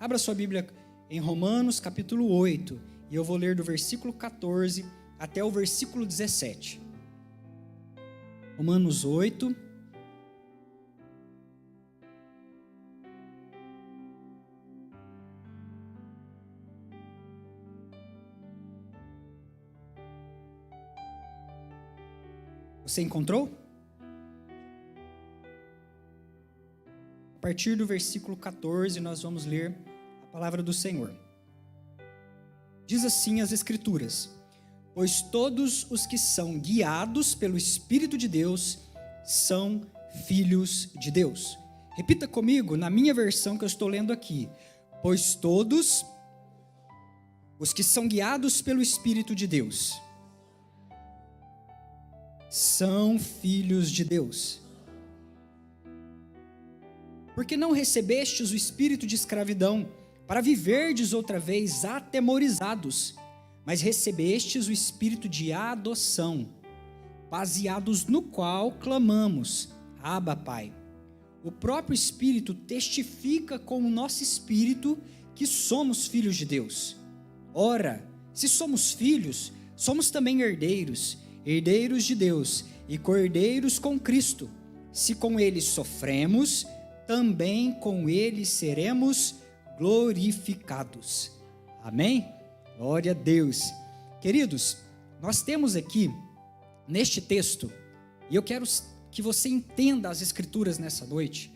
Abra sua Bíblia em Romanos capítulo 8, e eu vou ler do versículo 14 até o versículo 17. Romanos 8. Você encontrou? A partir do versículo 14, nós vamos ler a palavra do Senhor. Diz assim as Escrituras: pois todos os que são guiados pelo Espírito de Deus são filhos de Deus. Repita comigo na minha versão que eu estou lendo aqui. Pois todos os que são guiados pelo Espírito de Deus são filhos de Deus. Porque não recebestes o espírito de escravidão, para viverdes outra vez atemorizados, mas recebestes o espírito de adoção, baseados no qual clamamos, Abba, Pai. O próprio Espírito testifica com o nosso espírito que somos filhos de Deus. Ora, se somos filhos, somos também herdeiros, herdeiros de Deus e co-herdeiros com Cristo. Se com Ele sofremos, também com Ele seremos glorificados. Amém? Glória a Deus. Queridos, nós temos aqui, neste texto, e eu quero que você entenda as Escrituras nessa noite,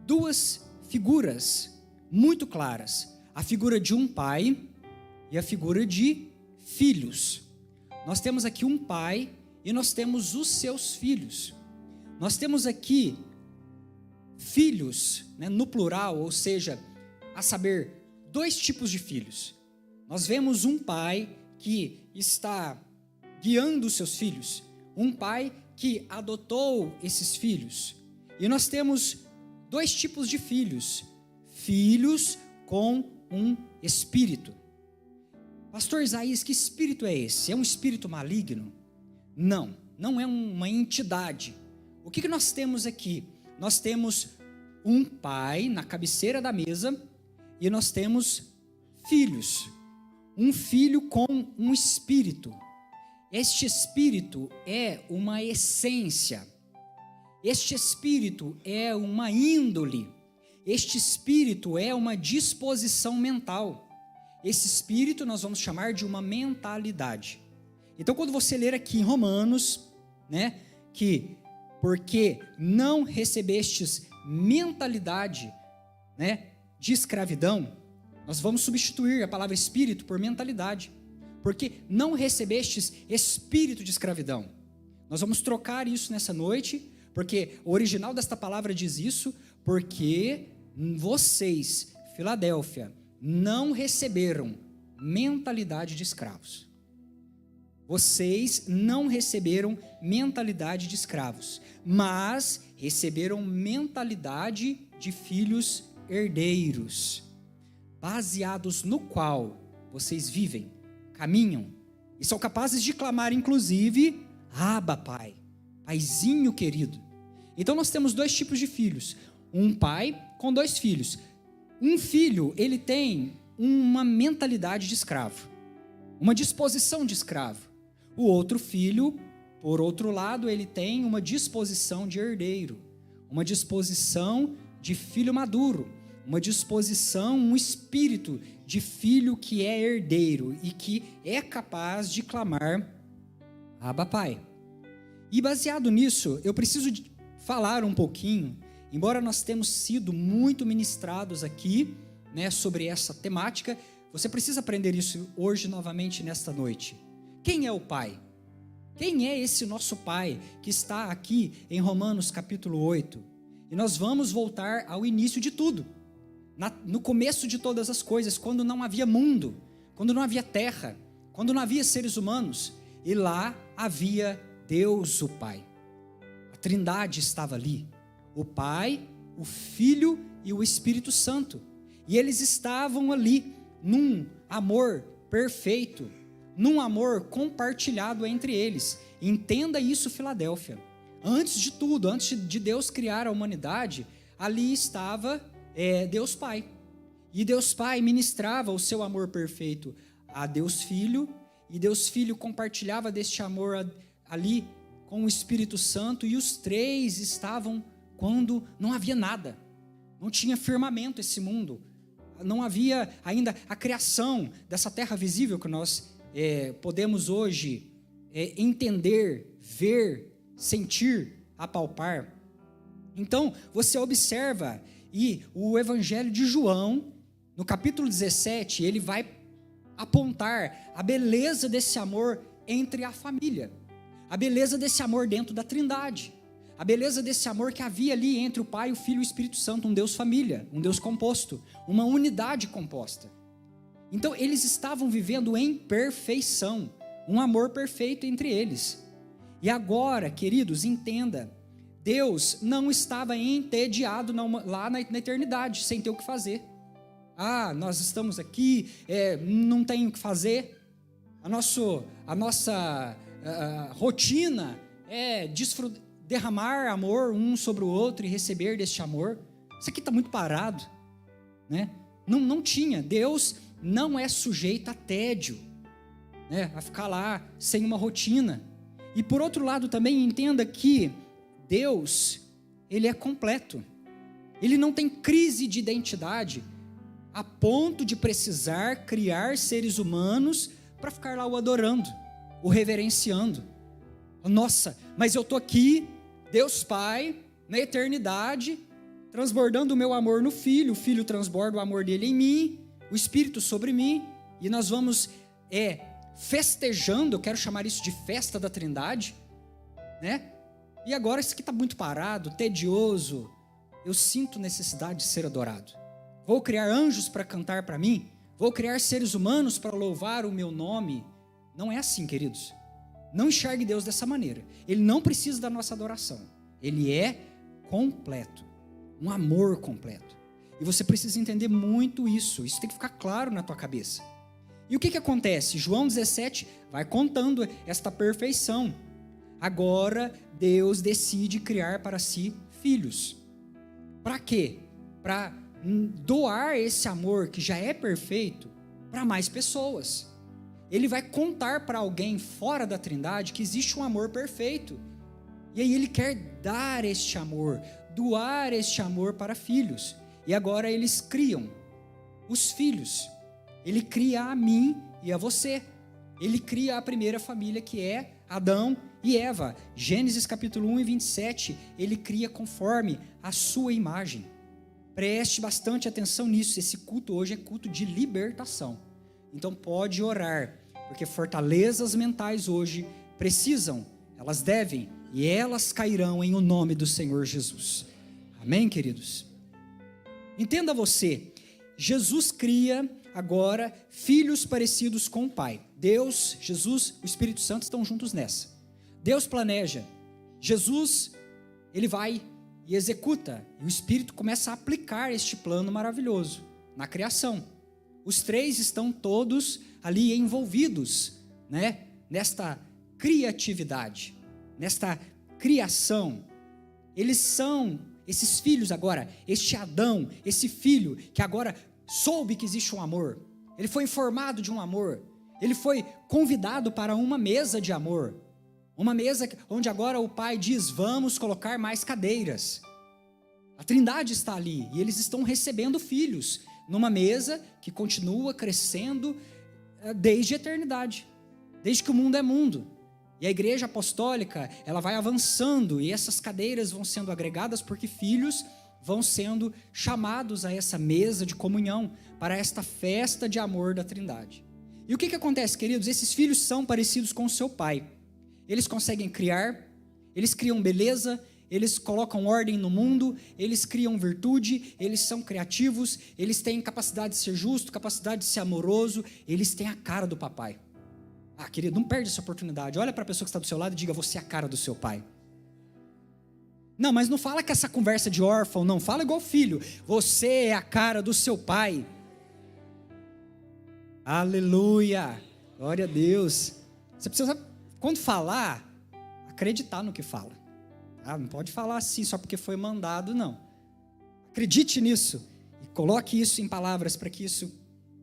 duas figuras muito claras. A figura de um pai e a figura de filhos. Nós temos aqui um pai e nós temos os seus filhos. Nós temos aqui filhos, no plural, ou seja, a saber, dois tipos de filhos. Nós vemos um pai que está guiando os seus filhos, um pai que adotou esses filhos. E nós temos dois tipos de filhos, filhos com um espírito. Pastor Isaías, que espírito é esse? É um espírito maligno? Não, não é uma entidade. O que nós temos aqui? Nós temos um pai na cabeceira da mesa e nós temos filhos. Um filho com um espírito. Este espírito é uma essência. Este espírito é uma índole. Este espírito é uma disposição mental. Esse espírito nós vamos chamar de uma mentalidade. Então, quando você ler aqui em Romanos, que porque não recebestes mentalidade, de escravidão, nós vamos substituir a palavra espírito por mentalidade. Porque não recebestes espírito de escravidão. Nós vamos trocar isso nessa noite, porque o original desta palavra diz isso, porque vocês, Filadélfia, não receberam mentalidade de escravos. Vocês não receberam mentalidade de escravos, mas receberam mentalidade de filhos herdeiros, baseados no qual vocês vivem, caminham e são capazes de clamar, inclusive, Abba, Pai, Paizinho querido. Então nós temos dois tipos de filhos, um pai com dois filhos. Um filho, ele tem uma mentalidade de escravo, uma disposição de escravo. O outro filho, por outro lado, ele tem uma disposição de herdeiro, uma disposição de filho maduro, uma disposição, um espírito de filho que é herdeiro e que é capaz de clamar Abba, Pai. E baseado nisso, eu preciso falar um pouquinho, embora nós temos sido muito ministrados aqui, sobre essa temática, você precisa aprender isso hoje novamente nesta noite. Quem é o Pai? Quem é esse nosso Pai que está aqui em Romanos capítulo 8? E nós vamos voltar ao início de tudo, no começo de todas as coisas, quando não havia mundo, quando não havia terra, quando não havia seres humanos, e lá havia Deus o Pai. A Trindade estava ali, o Pai, o Filho e o Espírito Santo, e eles estavam ali num amor perfeito, num amor compartilhado entre eles. Entenda isso, Filadélfia. Antes de tudo, antes de Deus criar a humanidade, ali estava Deus Pai. E Deus Pai ministrava o seu amor perfeito a Deus Filho, e Deus Filho compartilhava deste amor ali com o Espírito Santo, e os três estavam quando não havia nada, não tinha firmamento esse mundo, não havia ainda a criação dessa terra visível que nós podemos hoje entender, ver, sentir, apalpar. Então, você observa, e o Evangelho de João, no capítulo 17, ele vai apontar a beleza desse amor entre a família, a beleza desse amor dentro da Trindade, a beleza desse amor que havia ali entre o Pai, o Filho e o Espírito Santo, um Deus família, um Deus composto, uma unidade composta. Então, eles estavam vivendo em perfeição, um amor perfeito entre eles. E agora, queridos, entenda, Deus não estava entediado lá na eternidade, sem ter o que fazer. Nós estamos aqui, não tem o que fazer. A nossa rotina é derramar amor um sobre o outro e receber deste amor. Isso aqui está muito parado, né? Não tinha. Deus não é sujeito a tédio, né? A ficar lá sem uma rotina. E por outro lado também entenda que Deus, ele é completo. Ele não tem crise de identidade a ponto de precisar criar seres humanos para ficar lá o adorando, o reverenciando. Nossa, mas eu estou aqui, Deus Pai, na eternidade, transbordando o meu amor no Filho, o Filho transborda o amor dele em mim, o Espírito sobre mim, e nós vamos festejando, eu quero chamar isso de festa da Trindade, né? E agora isso aqui está muito parado, tedioso, eu sinto necessidade de ser adorado. Vou criar anjos para cantar para mim, vou criar seres humanos para louvar o meu nome. Não é assim, queridos. Não enxergue Deus dessa maneira. Ele não precisa da nossa adoração. Ele é completo, um amor completo. E você precisa entender muito isso. Isso tem que ficar claro na tua cabeça. E o que acontece? João 17 vai contando esta perfeição. Agora Deus decide criar para si filhos. Para quê? Para doar esse amor que já é perfeito para mais pessoas. Ele vai contar para alguém fora da Trindade que existe um amor perfeito. E aí ele quer dar este amor, doar este amor para filhos. E agora eles criam os filhos. Ele cria a mim e a você. Ele cria a primeira família, que é Adão e Eva. Gênesis capítulo 1 e 27, ele cria conforme a sua imagem. Preste bastante atenção nisso. Esse culto hoje é culto de libertação. Então pode orar, porque fortalezas mentais hoje precisam, elas devem e elas cairão em o nome do Senhor Jesus. Amém, queridos? Entenda você, Jesus cria agora filhos parecidos com o Pai. Deus, Jesus, o Espírito Santo estão juntos nessa. Deus planeja, Jesus, ele vai e executa, e o Espírito começa a aplicar este plano maravilhoso na criação. Os três estão todos ali envolvidos, né, nesta criatividade, nesta criação. Eles são esses filhos agora, este Adão, esse filho que agora soube que existe um amor, ele foi informado de um amor, ele foi convidado para uma mesa de amor, uma mesa onde agora o Pai diz, vamos colocar mais cadeiras. A Trindade está ali e eles estão recebendo filhos numa mesa que continua crescendo desde a eternidade, desde que o mundo é mundo. E a igreja apostólica, ela vai avançando e essas cadeiras vão sendo agregadas porque filhos vão sendo chamados a essa mesa de comunhão, para esta festa de amor da Trindade. E o que acontece, queridos? Esses filhos são parecidos com o seu pai. Eles conseguem criar, eles criam beleza, eles colocam ordem no mundo, eles criam virtude, eles são criativos, eles têm capacidade de ser justo, capacidade de ser amoroso, eles têm a cara do papai. Querido, não perde essa oportunidade. Olha para a pessoa que está do seu lado e diga, você é a cara do seu pai. Não, mas não fala que essa conversa de órfão, não. Fala igual filho. Você é a cara do seu pai. Aleluia. Glória a Deus. Você precisa, quando falar, acreditar no que fala. Não pode falar assim só porque foi mandado, não. Acredite nisso. E coloque isso em palavras para que isso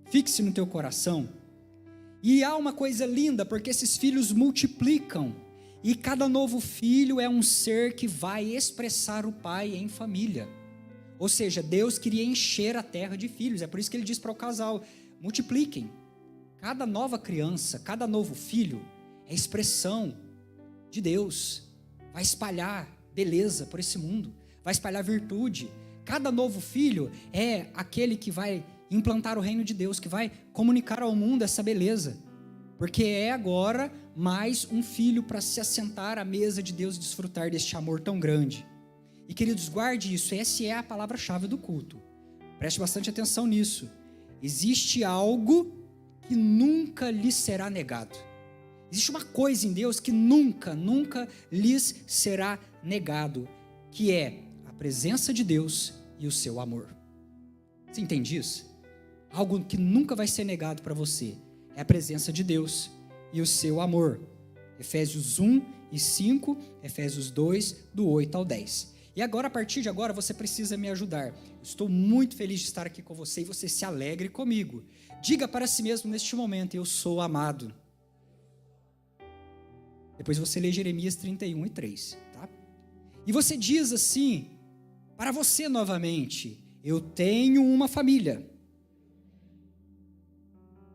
fixe no teu coração. E há uma coisa linda, porque esses filhos multiplicam, e cada novo filho é um ser que vai expressar o Pai em família. Ou seja, Deus queria encher a terra de filhos, é por isso que ele diz para o casal: multipliquem. Cada nova criança, cada novo filho é expressão de Deus, vai espalhar beleza por esse mundo, vai espalhar virtude. Cada novo filho é aquele que vai implantar o reino de Deus, que vai comunicar ao mundo essa beleza, porque é agora mais um filho para se assentar à mesa de Deus e desfrutar deste amor tão grande. E queridos, guarde isso, essa é a palavra-chave do culto, preste bastante atenção nisso. Existe algo que nunca lhes será negado. Existe uma coisa em Deus que nunca lhes será negado, que é a presença de Deus e o seu amor. Você entende isso? Algo que nunca vai ser negado para você é a presença de Deus e o seu amor. Efésios 1:5, Efésios 2, do 8 ao 10. E agora, a partir de agora, você precisa me ajudar. Estou muito feliz de estar aqui com você e você se alegre comigo. Diga para si mesmo neste momento: eu sou amado. Depois você lê Jeremias 31:3, tá? E você diz assim, para você novamente: eu tenho uma família.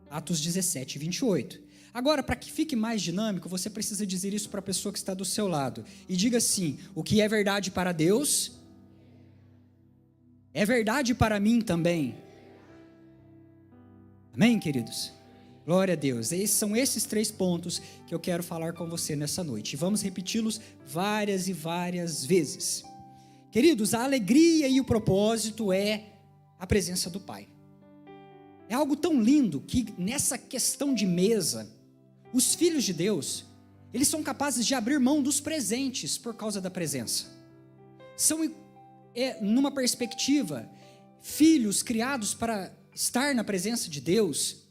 Atos 17:28. Agora, para que fique mais dinâmico, você precisa dizer isso para a pessoa que está do seu lado. E diga assim: o que é verdade para Deus, é verdade para mim também. Amém, queridos? Glória a Deus. São esses 3 pontos que eu quero falar com você nessa noite. E vamos repeti-los várias e várias vezes. Queridos, a alegria e o propósito é a presença do Pai. É algo tão lindo que nessa questão de mesa, os filhos de Deus, eles são capazes de abrir mão dos presentes por causa da presença. São, numa perspectiva, filhos criados para estar na presença de Deus,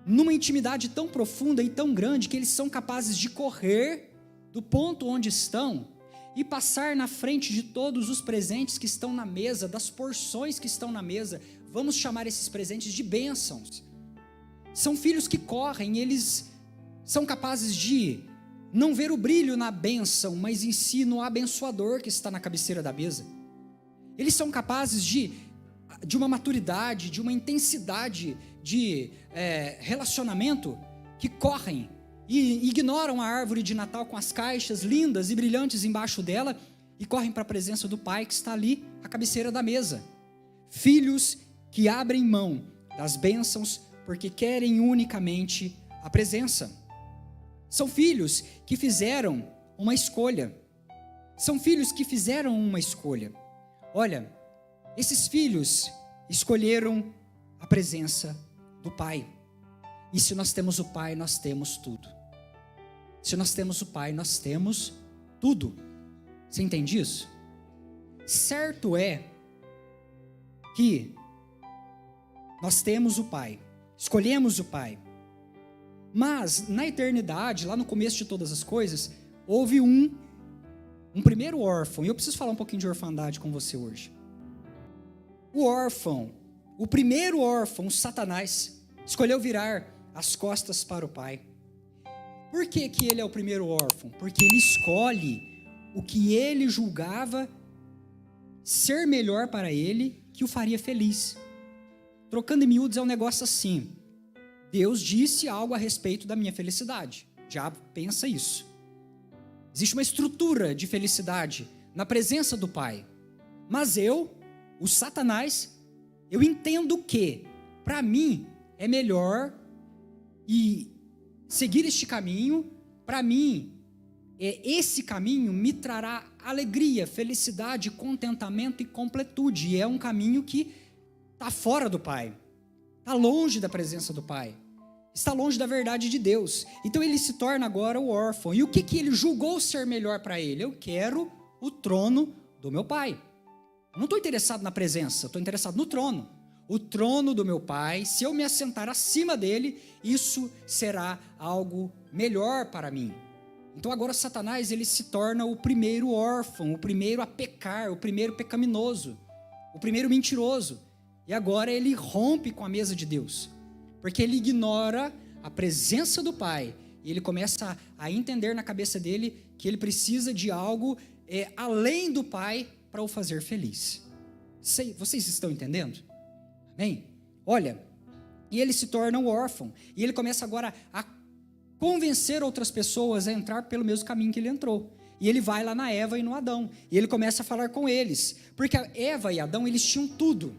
numa intimidade tão profunda e tão grande que eles são capazes de correr do ponto onde estão e passar na frente de todos os presentes que estão na mesa, das porções que estão na mesa. Vamos chamar esses presentes de bênçãos. São filhos que correm, eles são capazes de não ver o brilho na bênção, mas em si no abençoador que está na cabeceira da mesa. Eles são capazes de uma maturidade, de uma intensidade de relacionamento, que correm e ignoram a árvore de Natal com as caixas lindas e brilhantes embaixo dela e correm para a presença do Pai que está ali à cabeceira da mesa. Filhos que abrem mão das bênçãos porque querem unicamente a presença. São filhos que fizeram uma escolha. São filhos que fizeram uma escolha. Olha, esses filhos escolheram a presença do Pai. E se nós temos o Pai, nós temos tudo. Se nós temos o Pai, nós temos tudo. Você entende isso? Certo é que nós temos o Pai, escolhemos o Pai. Mas na eternidade, lá no começo de todas as coisas, houve um primeiro órfão. E eu preciso falar um pouquinho de orfandade com você hoje. O órfão, o primeiro órfão, Satanás, escolheu virar as costas para o Pai. Por que que ele é o primeiro órfão? Porque ele escolhe o que ele julgava ser melhor para ele, que o faria feliz. Trocando em miúdos, é um negócio assim: Deus disse algo a respeito da minha felicidade. O diabo pensa isso. Existe uma estrutura de felicidade na presença do Pai. Mas eu, o Satanás, eu entendo que, para mim, é melhor e seguir este caminho. Para mim, esse caminho me trará alegria, felicidade, contentamento e completude. E é um caminho que está fora do Pai, está longe da presença do Pai, está longe da verdade de Deus. Então ele se torna agora o órfão. E o que ele julgou ser melhor para ele? Eu quero o trono do meu Pai. Eu não estou interessado na presença, estou interessado no trono. O trono do meu Pai, se eu me assentar acima dele, isso será algo melhor para mim. Então agora Satanás, ele se torna o primeiro órfão, o primeiro a pecar, o primeiro pecaminoso, o primeiro mentiroso. E agora ele rompe com a mesa de Deus, porque ele ignora a presença do Pai. E ele começa a entender na cabeça dele que ele precisa de algo além do Pai para o fazer feliz. Vocês estão entendendo? Amém? Olha, e ele se torna um órfão. E ele começa agora a convencer outras pessoas a entrar pelo mesmo caminho que ele entrou. E ele vai lá na Eva e no Adão. E ele começa a falar com eles. Porque a Eva e Adão, eles tinham tudo.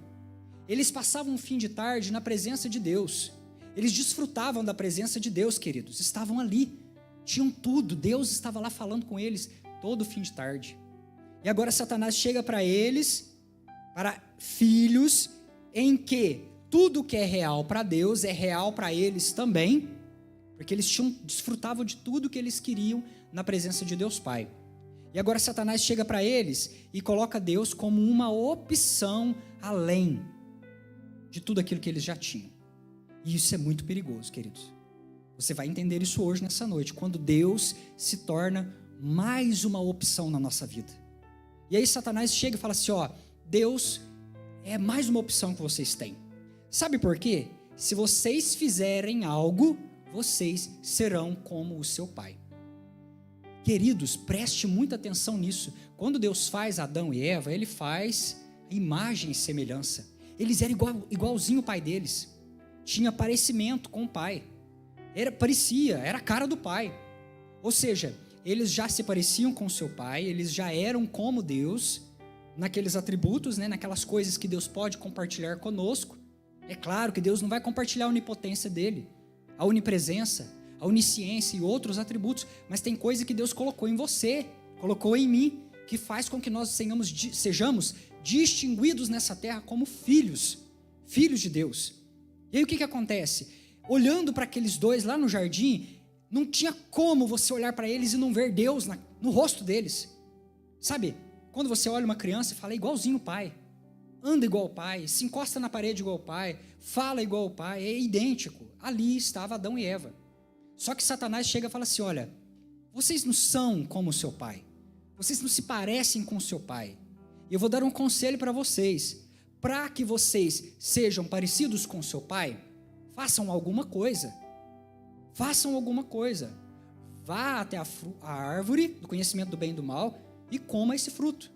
Eles passavam um fim de tarde na presença de Deus. Eles desfrutavam da presença de Deus, queridos. Estavam ali. Tinham tudo. Deus estava lá falando com eles todo fim de tarde. E agora Satanás chega para eles, para filhos, em que tudo que é real para Deus é real para eles também, porque eles desfrutavam de tudo que eles queriam na presença de Deus Pai. E agora Satanás chega para eles e coloca Deus como uma opção além de tudo aquilo que eles já tinham. E isso é muito perigoso, queridos. Você vai entender isso hoje, nessa noite, quando Deus se torna mais uma opção na nossa vida. E aí Satanás chega e fala assim, Deus é mais uma opção que vocês têm. Sabe por quê? Se vocês fizerem algo, vocês serão como o seu pai. Queridos, preste muita atenção nisso. Quando Deus faz Adão e Eva, Ele faz imagem e semelhança. Eles eram igualzinho o pai deles. Tinha parecimento com o pai. Era a cara do pai. Ou seja, eles já se pareciam com o seu pai, eles já eram como Deus, naqueles atributos, naquelas coisas que Deus pode compartilhar conosco. É claro que Deus não vai compartilhar a onipotência dele, a onipresença, a onisciência e outros atributos, mas tem coisa que Deus colocou em você, colocou em mim, que faz com que nós sejamos distinguidos nessa terra como filhos de Deus. E aí o que acontece? Olhando para aqueles dois lá no jardim, não tinha como você olhar para eles e não ver Deus no rosto deles. Sabe, quando você olha uma criança e fala, é igualzinho o pai, anda igual o pai, se encosta na parede igual o pai, fala igual o pai, é idêntico. Ali estava Adão e Eva. Só que Satanás chega e fala assim, olha, vocês não são como o seu pai, vocês não se parecem com o seu pai. E eu vou dar um conselho para vocês, para que vocês sejam parecidos com o seu pai, façam alguma coisa. Façam alguma coisa. Vá até a árvore do conhecimento do bem e do mal e coma esse fruto.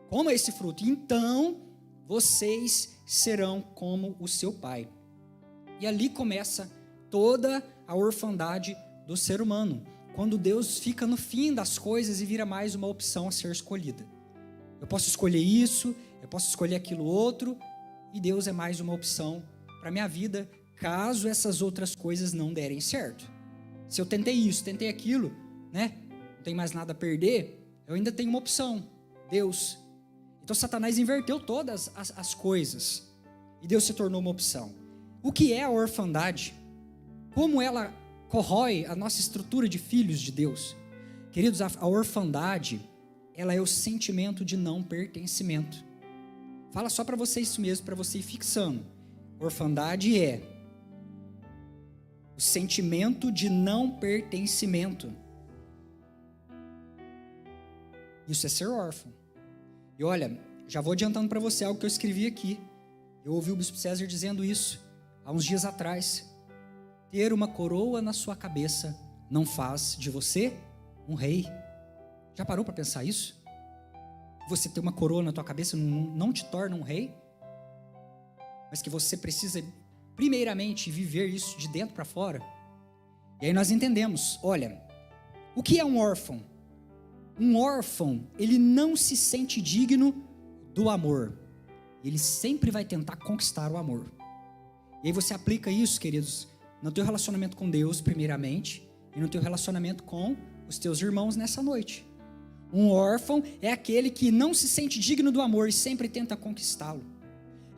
Coma esse fruto. Então, vocês serão como o seu pai. E ali começa toda a orfandade do ser humano. Quando Deus fica no fim das coisas e vira mais uma opção a ser escolhida. Eu posso escolher isso, eu posso escolher aquilo outro, e Deus é mais uma opção para a minha vida, caso essas outras coisas não derem certo. Se eu tentei isso, tentei aquilo, não tem mais nada a perder, eu ainda tenho uma opção, Deus. Então Satanás inverteu todas as coisas, e Deus se tornou uma opção. O que é a orfandade? Como ela corrói a nossa estrutura de filhos de Deus? Queridos, a orfandade, ela é o sentimento de não pertencimento. Fala só para você isso mesmo, para você ir fixando. Orfandade é o sentimento de não pertencimento. Isso é ser órfão. E olha, já vou adiantando para você algo que eu escrevi aqui. Eu ouvi o Bispo César dizendo isso há uns dias atrás. Ter uma coroa na sua cabeça não faz de você um rei. Já parou para pensar isso? Você ter uma coroa na tua cabeça não te torna um rei? Mas que você precisa primeiramente viver isso de dentro para fora. E aí nós entendemos, olha, o que é um órfão? Um órfão, ele não se sente digno do amor. Ele sempre vai tentar conquistar o amor. E aí você aplica isso, queridos, no teu relacionamento com Deus, primeiramente, e no teu relacionamento com os teus irmãos nessa noite. Um órfão é aquele que não se sente digno do amor e sempre tenta conquistá-lo.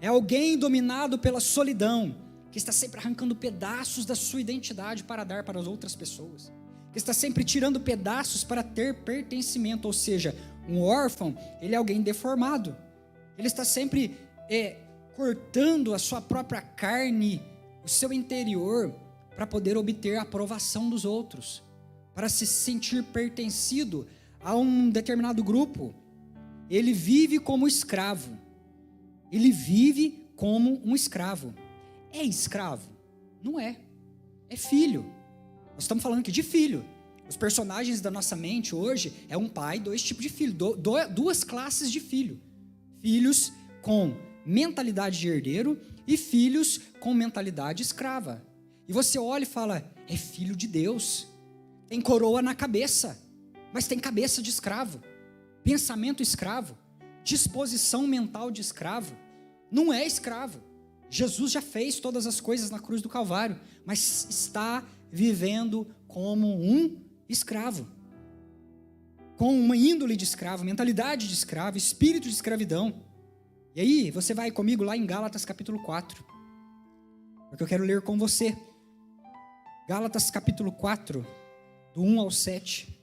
É alguém dominado pela solidão, que está sempre arrancando pedaços da sua identidade para dar para as outras pessoas, que está sempre tirando pedaços para ter pertencimento. Ou seja, um órfão, ele é alguém deformado. Ele está sempre cortando a sua própria carne, o seu interior, para poder obter a aprovação dos outros, para se sentir pertencido a um determinado grupo. Ele vive como escravo. Ele vive como um escravo. É escravo? Não é. É filho. Nós estamos falando aqui de filho. Os personagens da nossa mente hoje é um pai, dois tipos de filho, duas classes de filho. Filhos com mentalidade de herdeiro e filhos com mentalidade escrava. E você olha e fala, é filho de Deus. Tem coroa na cabeça, mas tem cabeça de escravo. Pensamento escravo. Disposição mental de escravo. Não é escravo. Jesus já fez todas as coisas na cruz do Calvário, mas está vivendo como um escravo. Com uma índole de escravo, mentalidade de escravo, espírito de escravidão. E aí, você vai comigo lá em Gálatas capítulo 4. Porque eu quero ler com você. Gálatas capítulo 4, do 1 ao 7.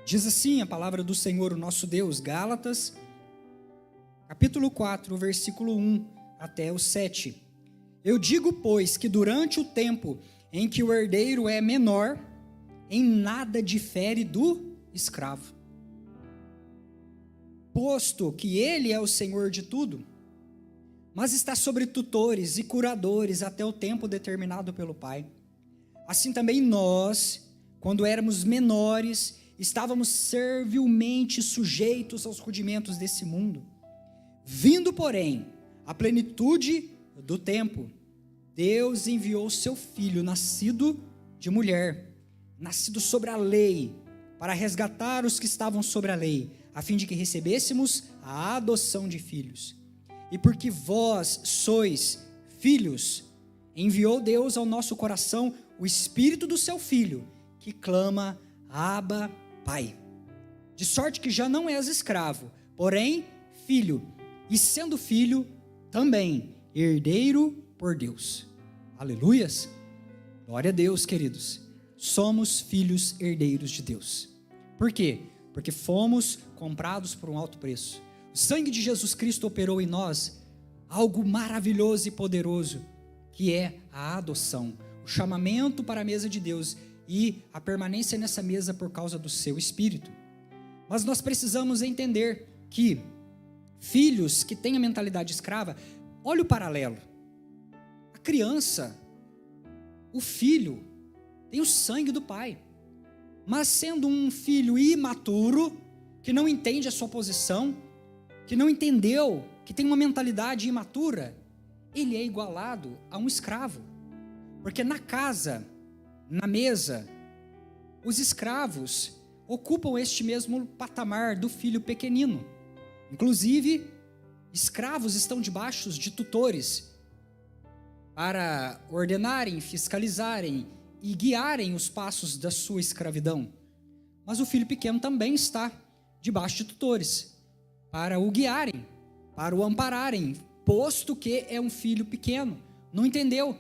Diz assim a palavra do Senhor, o nosso Deus, Gálatas, capítulo 4, versículo 1 até o 7. Eu digo, pois, que durante o tempo em que o herdeiro é menor, em nada difere do escravo, posto que ele é o Senhor de tudo, mas está sobre tutores e curadores até o tempo determinado pelo Pai. Assim também nós, quando éramos menores, estávamos servilmente sujeitos aos rudimentos desse mundo. Vindo, porém, a plenitude do tempo, Deus enviou seu Filho, nascido de mulher, nascido sobre a lei, para resgatar os que estavam sobre a lei, a fim de que recebêssemos a adoção de filhos. E porque vós sois filhos, enviou Deus ao nosso coração o Espírito do seu Filho, que clama, Abba, Pai. De sorte que já não és escravo, porém filho, e sendo filho, também herdeiro por Deus. Aleluias! Glória a Deus, queridos. Somos filhos herdeiros de Deus. Por quê? Porque fomos comprados por um alto preço. O sangue de Jesus Cristo operou em nós algo maravilhoso e poderoso, que é a adoção, o chamamento para a mesa de Deus e a permanência nessa mesa por causa do seu Espírito. Mas nós precisamos entender que filhos que têm a mentalidade escrava, olha o paralelo. A criança, o filho, tem o sangue do pai. Mas sendo um filho imaturo, que não entende a sua posição, que não entendeu, que tem uma mentalidade imatura, ele é igualado a um escravo. Porque na casa, na mesa, os escravos ocupam este mesmo patamar do filho pequenino. Inclusive, escravos estão debaixo de tutores para ordenarem, fiscalizarem e guiarem os passos da sua escravidão. Mas o filho pequeno também está debaixo de tutores para o guiarem, para o ampararem, posto que é um filho pequeno. Não entendeu?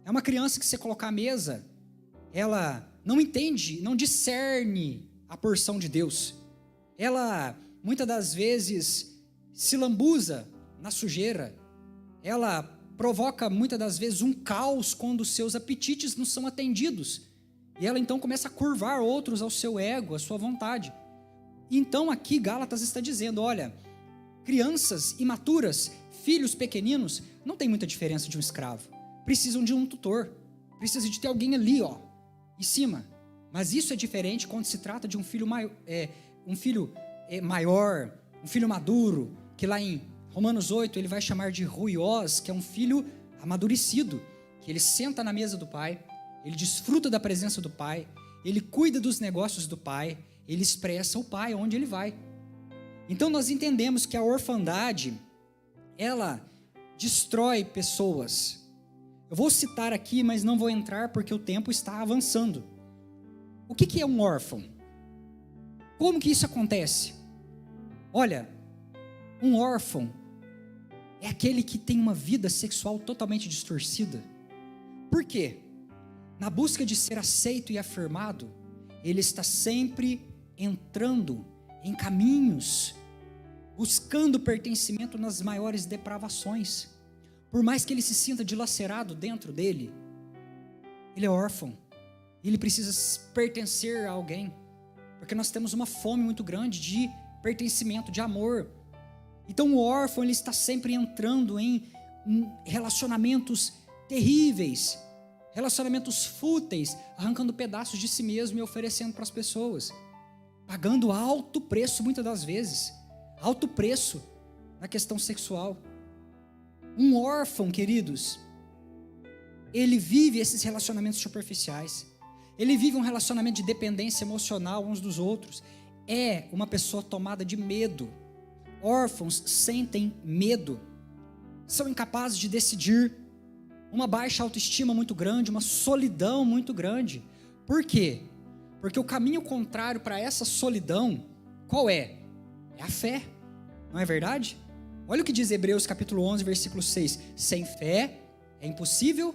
É uma criança que você colocar à mesa, ela não entende, não discerne a porção de Deus. Ela, muitas das vezes, se lambuza na sujeira. Ela provoca, muitas das vezes, um caos quando os seus apetites não são atendidos. E ela, então, começa a curvar outros ao seu ego, à sua vontade. Então, aqui, Gálatas está dizendo, olha, crianças imaturas, filhos pequeninos, não tem muita diferença de um escravo. Precisam de um tutor. Precisa de ter alguém ali, ó, em cima. Mas isso é diferente quando se trata de um filho maior, um filho maduro, que lá em Romanos 8 ele vai chamar de ruiós, que é um filho amadurecido, que ele senta na mesa do pai, ele desfruta da presença do pai, ele cuida dos negócios do pai, ele expressa o pai onde ele vai. Então nós entendemos que a orfandade, ela destrói pessoas. Eu vou citar aqui, mas não vou entrar porque o tempo está avançando. O que é um órfão? Como que isso acontece? Olha, um órfão é aquele que tem uma vida sexual totalmente distorcida. Por quê? Na busca de ser aceito e afirmado, ele está sempre entrando em caminhos, buscando pertencimento nas maiores depravações. Por mais que ele se sinta dilacerado dentro dele, ele é órfão. ele precisa pertencer a alguém, porque nós temos uma fome muito grande de pertencimento, de amor. Então o órfão, ele está sempre entrando em relacionamentos terríveis, relacionamentos fúteis, arrancando pedaços de si mesmo e oferecendo para as pessoas, pagando alto preço muitas das vezes, alto preço na questão sexual. Um órfão, queridos, ele vive esses relacionamentos superficiais, ele vive um relacionamento de dependência emocional uns dos outros, é uma pessoa tomada de medo. Órfãos sentem medo, são incapazes de decidir, uma baixa autoestima muito grande, uma solidão muito grande. Por quê? Porque o caminho contrário para essa solidão, qual é? É a fé, não é verdade? Olha o que diz Hebreus capítulo 11, versículo 6. Sem fé é impossível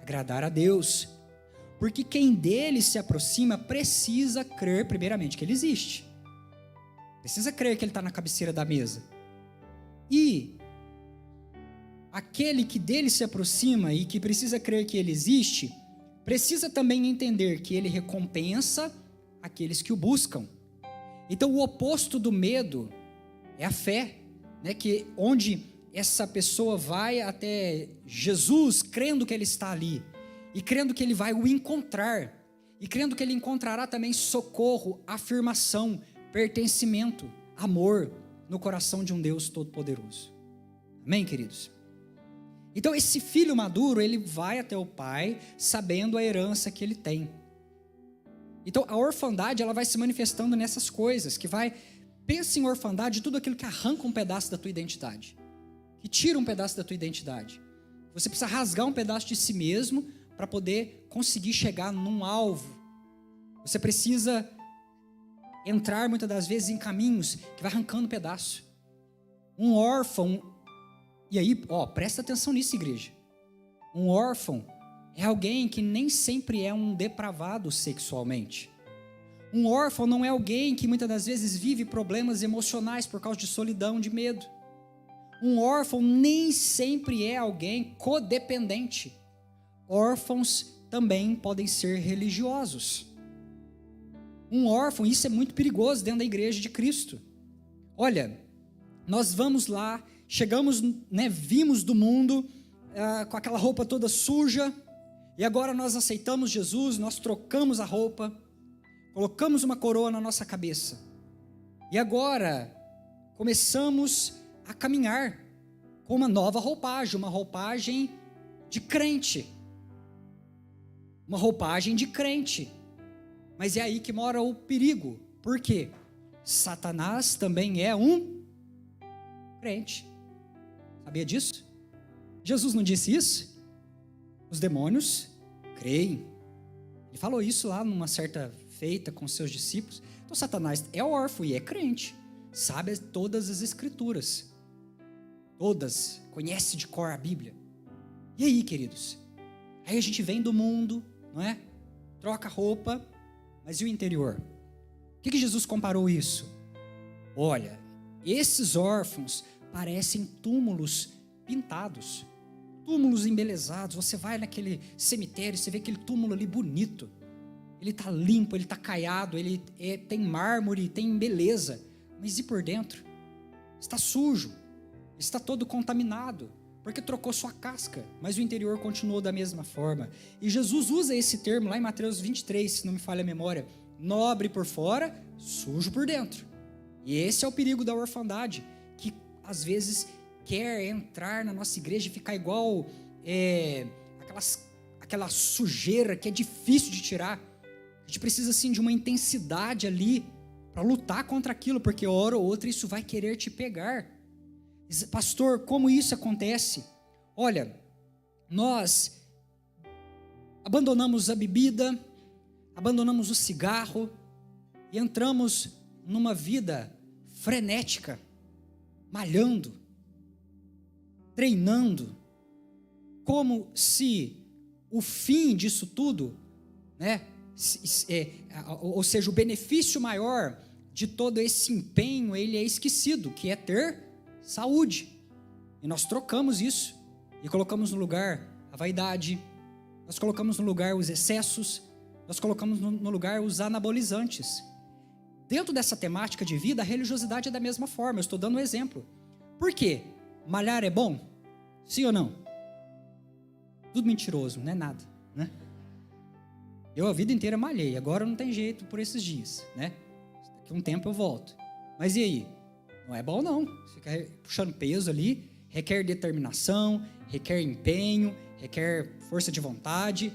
agradar a Deus, porque quem dele se aproxima precisa crer primeiramente que ele existe. Precisa crer que ele está na cabeceira da mesa. E aquele que dele se aproxima e que precisa crer que ele existe, precisa também entender que ele recompensa aqueles que o buscam. Então o oposto do medo é a fé, né? Que onde essa pessoa vai até Jesus crendo que ele está ali, e crendo que ele vai o encontrar, e crendo que ele encontrará também socorro, afirmação, pertencimento, amor no coração de um Deus todo-poderoso. Amém, queridos? Então esse filho maduro, ele vai até o pai sabendo a herança que ele tem. Então a orfandade, ela vai se manifestando nessas coisas, que vai, pensa em orfandade, tudo aquilo que arranca um pedaço da tua identidade, que tira um pedaço da tua identidade. Você precisa rasgar um pedaço de si mesmo para poder conseguir chegar num alvo. Você precisa entrar muitas das vezes em caminhos que vai arrancando um pedaço. Um órfão, e aí, presta atenção nisso, igreja. Um órfão é alguém que nem sempre é um depravado sexualmente. Um órfão não é alguém que muitas das vezes vive problemas emocionais por causa de solidão, de medo. Um órfão nem sempre é alguém codependente. Órfãos também podem ser religiosos. Um órfão, isso é muito perigoso dentro da igreja de Cristo. Olha, nós vamos lá, chegamos, vimos do mundo com aquela roupa toda suja, e agora nós aceitamos Jesus, nós trocamos a roupa, colocamos uma coroa na nossa cabeça, e agora começamos a caminhar com uma nova roupagem, uma roupagem de crente. Uma roupagem de crente. Mas é aí que mora o perigo. Por quê? Satanás também é um crente. Sabia disso? Jesus não disse isso? Os demônios creem. Ele falou isso lá numa certa feita com seus discípulos. Então Satanás é órfão e é crente. Sabe todas as escrituras. Todas. Conhece de cor a Bíblia. E aí, queridos? Aí a gente vem do mundo, não é? Troca roupa, mas e o interior? O que Jesus comparou isso? Olha, esses órfãos parecem túmulos pintados, túmulos embelezados. Você vai naquele cemitério, você vê aquele túmulo ali bonito. Ele está limpo, ele está caiado, ele tem mármore, tem beleza. Mas e por dentro? Está sujo, está todo contaminado, porque trocou sua casca, mas o interior continuou da mesma forma. E Jesus usa esse termo lá em Mateus 23, se não me falha a memória: nobre por fora, sujo por dentro. E esse é o perigo da orfandade, que às vezes quer entrar na nossa igreja e ficar igual aquela sujeira que é difícil de tirar. A gente precisa assim de uma intensidade ali para lutar contra aquilo, porque hora ou outra isso vai querer te pegar. Pastor, como isso acontece? Olha, nós abandonamos a bebida, abandonamos o cigarro e entramos numa vida frenética, malhando, treinando, como se o fim disso tudo, ou seja, o benefício maior de todo esse empenho, ele é esquecido, que é ter saúde. E nós trocamos isso e colocamos no lugar a vaidade, nós colocamos no lugar os excessos, nós colocamos no lugar os anabolizantes. Dentro dessa temática de vida, a religiosidade é da mesma forma. Eu estou dando um exemplo. Por quê? Malhar é bom? Sim ou não? Tudo mentiroso, não é nada, né? Eu a vida inteira malhei, agora não tem jeito por esses dias, né? Daqui a um tempo eu volto. Mas e aí? Não é bom não. Ficar puxando peso ali, requer determinação, requer empenho, requer força de vontade.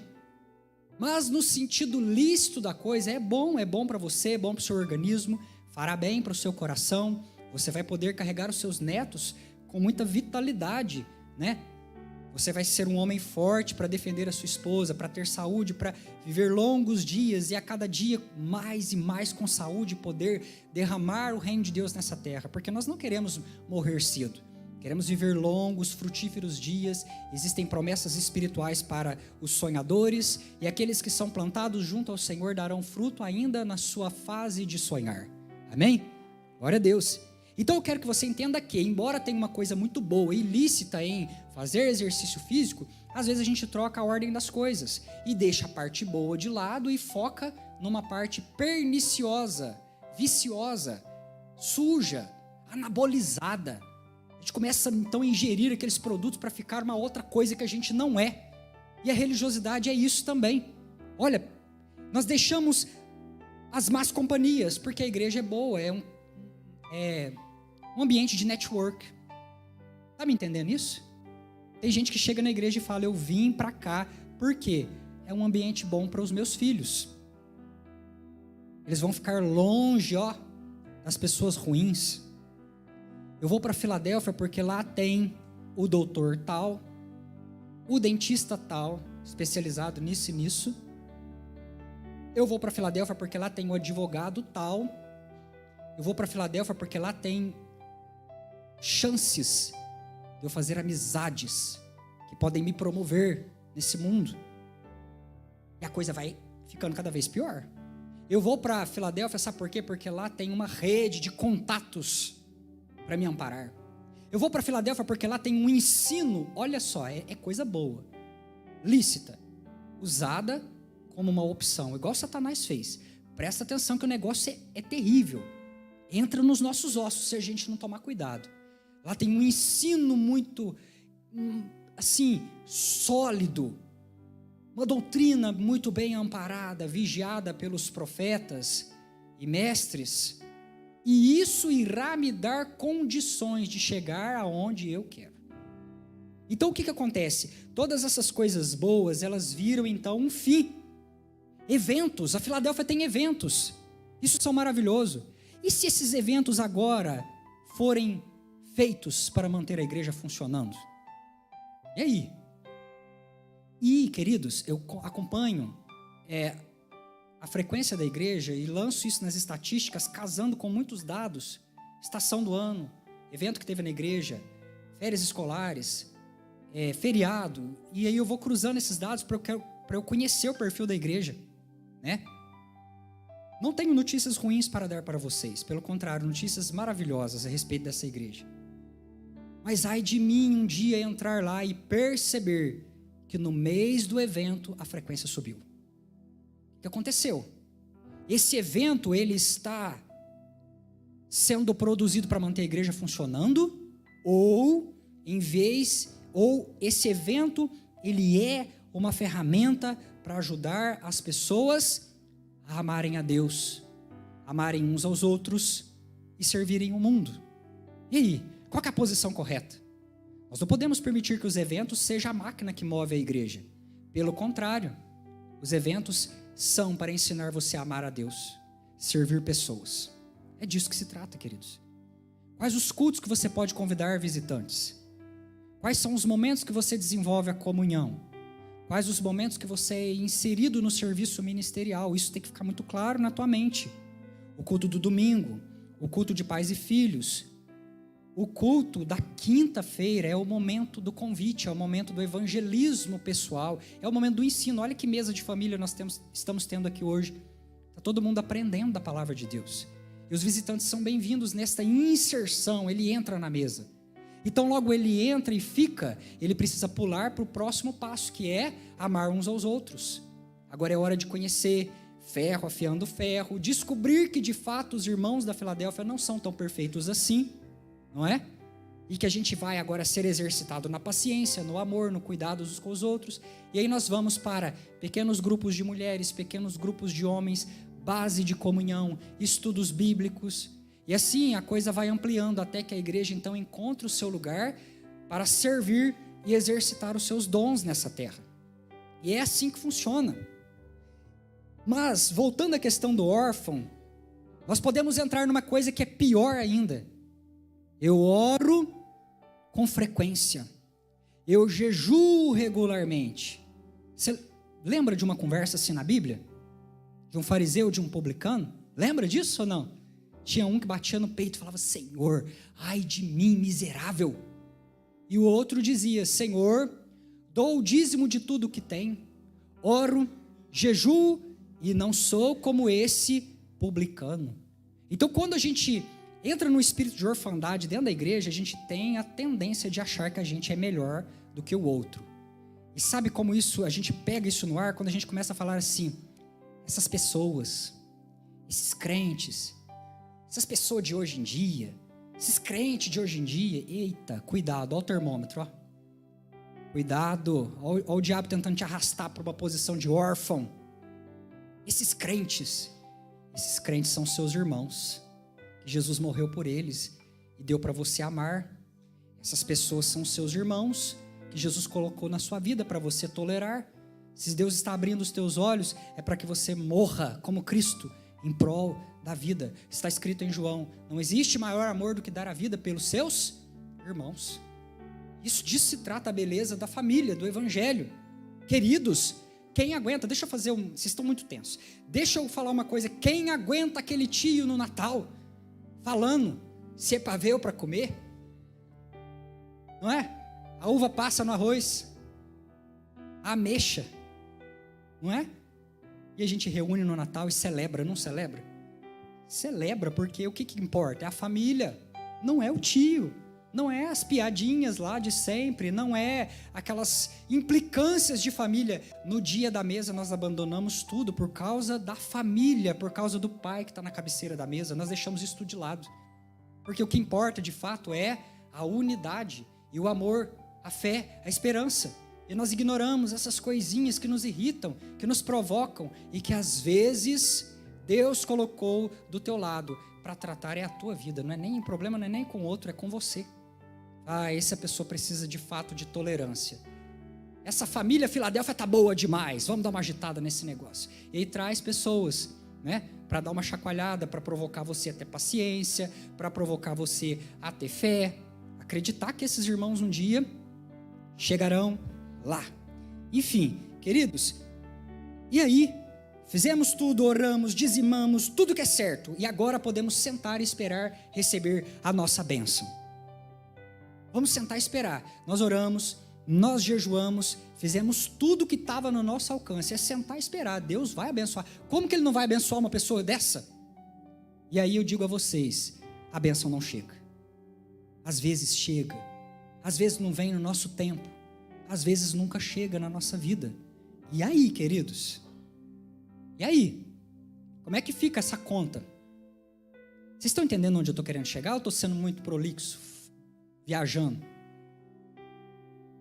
Mas no sentido lícito da coisa, é bom para você, é bom para o seu organismo, fará bem para o seu coração, você vai poder carregar os seus netos com muita vitalidade, né? Você vai ser um homem forte para defender a sua esposa, para ter saúde, para viver longos dias e a cada dia mais e mais com saúde poder derramar o reino de Deus nessa terra, porque nós não queremos morrer cedo. Queremos viver longos, frutíferos dias. Existem promessas espirituais para os sonhadores e aqueles que são plantados junto ao Senhor darão fruto ainda na sua fase de sonhar. Amém? Glória a Deus. Então eu quero que você entenda que, embora tenha uma coisa muito boa e ilícita em fazer exercício físico, às vezes a gente troca a ordem das coisas e deixa a parte boa de lado e foca numa parte perniciosa, viciosa, suja, anabolizada. A gente começa então a ingerir aqueles produtos para ficar uma outra coisa que a gente não é. E a religiosidade é isso também. Olha, nós deixamos as más companhias, porque a igreja é boa, é um ambiente de network. Tá me entendendo isso? Tem gente que chega na igreja e fala, eu vim para cá, por quê? É um ambiente bom para os meus filhos. Eles vão ficar longe, das pessoas ruins. Eu vou para Filadélfia porque lá tem o doutor tal, o dentista tal, especializado nisso e nisso. Eu vou para Filadélfia porque lá tem o advogado tal. Eu vou para Filadélfia porque lá tem chances de eu fazer amizades que podem me promover nesse mundo. E a coisa vai ficando cada vez pior. Eu vou para Filadélfia, sabe por quê? Porque lá tem uma rede de contatos para me amparar. Eu vou para Filadélfia porque lá tem um ensino, olha só, é coisa boa, lícita, usada como uma opção, igual Satanás fez. Presta atenção que o negócio é terrível. Entra nos nossos ossos se a gente não tomar cuidado. Lá tem um ensino muito, assim, sólido. Uma doutrina muito bem amparada, vigiada pelos profetas e mestres. E isso irá me dar condições de chegar aonde eu quero. Então o que acontece? Todas essas coisas boas, elas viram então um fim. Eventos, a Filadélfia tem eventos. Isso são maravilhosos. E se esses eventos agora forem feitos para manter a igreja funcionando? E aí? E, queridos, eu acompanho a frequência da igreja e lanço isso nas estatísticas, casando com muitos dados. Estação do ano, evento que teve na igreja, férias escolares, feriado. E aí eu vou cruzando esses dados para eu conhecer o perfil da igreja, né? Não tenho notícias ruins para dar para vocês, pelo contrário, notícias maravilhosas a respeito dessa igreja. Mas ai de mim um dia entrar lá e perceber que no mês do evento a frequência subiu. O que aconteceu? Esse evento, ele está sendo produzido para manter a igreja funcionando, ou esse evento, ele é uma ferramenta para ajudar as pessoas a amarem a Deus, amarem uns aos outros e servirem o mundo. E aí, qual que é a posição correta? Nós não podemos permitir que os eventos sejam a máquina que move a igreja. Pelo contrário, os eventos são para ensinar você a amar a Deus, servir pessoas. É disso que se trata, queridos. Quais os cultos que você pode convidar visitantes? Quais são os momentos que você desenvolve a comunhão? Quais os momentos que você é inserido no serviço ministerial? Isso tem que ficar muito claro na tua mente. O culto do domingo, o culto de pais e filhos, o culto da quinta-feira é o momento do convite, é o momento do evangelismo pessoal, é o momento do ensino. Olha que mesa de família nós estamos tendo aqui hoje. Está todo mundo aprendendo da palavra de Deus. E os visitantes são bem-vindos nesta inserção, ele entra na mesa. Então logo ele entra e fica, ele precisa pular para o próximo passo, que é amar uns aos outros. Agora é hora de conhecer, ferro afiando ferro, descobrir que de fato os irmãos da Filadélfia não são tão perfeitos assim, não é? E que a gente vai agora ser exercitado na paciência, no amor, no cuidado uns com os outros. E aí nós vamos para pequenos grupos de mulheres, pequenos grupos de homens, base de comunhão, estudos bíblicos. E assim a coisa vai ampliando até que a igreja então encontre o seu lugar para servir e exercitar os seus dons nessa terra. E é assim que funciona. Mas, voltando à questão do órfão, nós podemos entrar numa coisa que é pior ainda. Eu oro com frequência. Eu jejuo regularmente. Você lembra de uma conversa assim na Bíblia? De um fariseu, de um publicano? Lembra disso ou não? Tinha um que batia no peito e falava: Senhor, ai de mim, miserável. E o outro dizia: Senhor, dou o dízimo de tudo que tem, oro, jejuo e não sou como esse publicano. Então, quando a gente entra no espírito de orfandade dentro da igreja, a gente tem a tendência de achar que a gente é melhor do que o outro. E sabe como isso, a gente pega isso no ar quando a gente começa a falar assim: essas pessoas, esses crentes, essas pessoas de hoje em dia, esses crentes de hoje em dia, eita, cuidado, olha o termômetro, ó. Cuidado, olha o diabo tentando te arrastar para uma posição de órfão. Esses crentes são seus irmãos. Jesus morreu por eles e deu para você amar. Essas pessoas são seus irmãos que Jesus colocou na sua vida para você tolerar. Se Deus está abrindo os teus olhos, é para que você morra como Cristo em prol da vida. Está escrito em João: não existe maior amor do que dar a vida pelos seus irmãos. Disso se trata a beleza da família, do evangelho. Queridos, quem aguenta, deixa eu fazer vocês estão muito tensos, deixa eu falar uma coisa: quem aguenta aquele tio no Natal falando se é para ver ou para comer? Não é? A uva passa no arroz, a ameixa, não é? E a gente reúne no Natal e celebra, não celebra? Celebra, porque o que importa? É a família, não é o tio, não é as piadinhas lá de sempre, não é aquelas implicâncias de família. No dia da mesa nós abandonamos tudo por causa da família, por causa do pai que está na cabeceira da mesa, nós deixamos isso tudo de lado. Porque o que importa de fato é a unidade e o amor, a fé, a esperança. E nós ignoramos essas coisinhas que nos irritam, que nos provocam e que às vezes Deus colocou do teu lado para tratar a tua vida. Não é nem problema, não é nem com o outro, é com você. Essa pessoa precisa de fato de tolerância. Essa família Filadélfia tá boa demais, vamos dar uma agitada nesse negócio. E aí traz pessoas, né, para dar uma chacoalhada, para provocar você a ter paciência, para provocar você a ter fé, acreditar que esses irmãos um dia chegarão lá. Enfim, queridos, e aí? Fizemos tudo, oramos, dizimamos, tudo que é certo, e agora podemos sentar e esperar receber a nossa bênção. Vamos sentar e esperar. Nós oramos, nós jejuamos, fizemos tudo que estava no nosso alcance. É sentar e esperar. Deus vai abençoar. Como que Ele não vai abençoar uma pessoa dessa? E aí eu digo a vocês: a bênção não chega. Às vezes chega, às vezes não vem no nosso tempo, às vezes nunca chega na nossa vida. E aí, queridos? E aí? Como é que fica essa conta? Vocês estão entendendo onde eu estou querendo chegar? Ou estou sendo muito prolixo, viajando?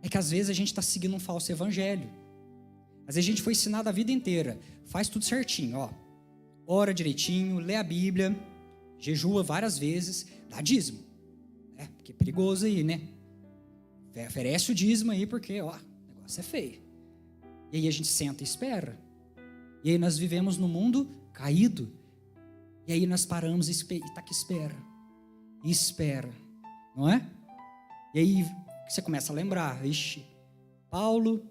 É que às vezes a gente está seguindo um falso evangelho. Às vezes a gente foi ensinado a vida inteira: faz tudo certinho, ó. Ora direitinho, lê a Bíblia, jejua várias vezes, dá dízimo, né? Porque é perigoso aí, né? Oferece o dízimo aí, porque ó, o negócio é feio. E aí a gente senta e espera. E aí nós vivemos num mundo caído. E aí nós paramos e tá que espera. E espera, não é? E aí você começa a lembrar: ixi, Paulo,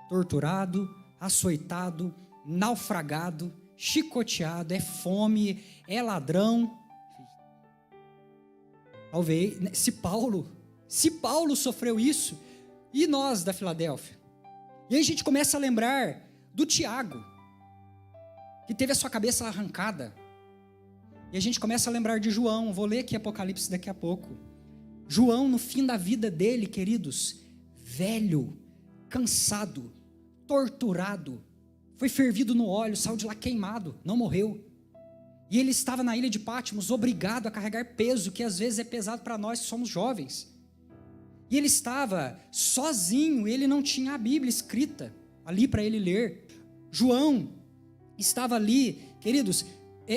torturado, açoitado, naufragado, chicoteado, é fome, é ladrão. Talvez, se Paulo sofreu isso, e nós da Filadélfia? E aí a gente começa a lembrar do Tiago, que teve a sua cabeça arrancada. E a gente começa a lembrar de João. Vou ler aqui Apocalipse daqui a pouco. João, no fim da vida dele, queridos, velho, cansado, torturado, foi fervido no óleo, saiu de lá queimado, não morreu. E ele estava na ilha de Patmos, obrigado a carregar peso, que às vezes é pesado para nós que somos jovens. E ele estava sozinho, ele não tinha a Bíblia escrita ali para ele ler. João estava ali, queridos,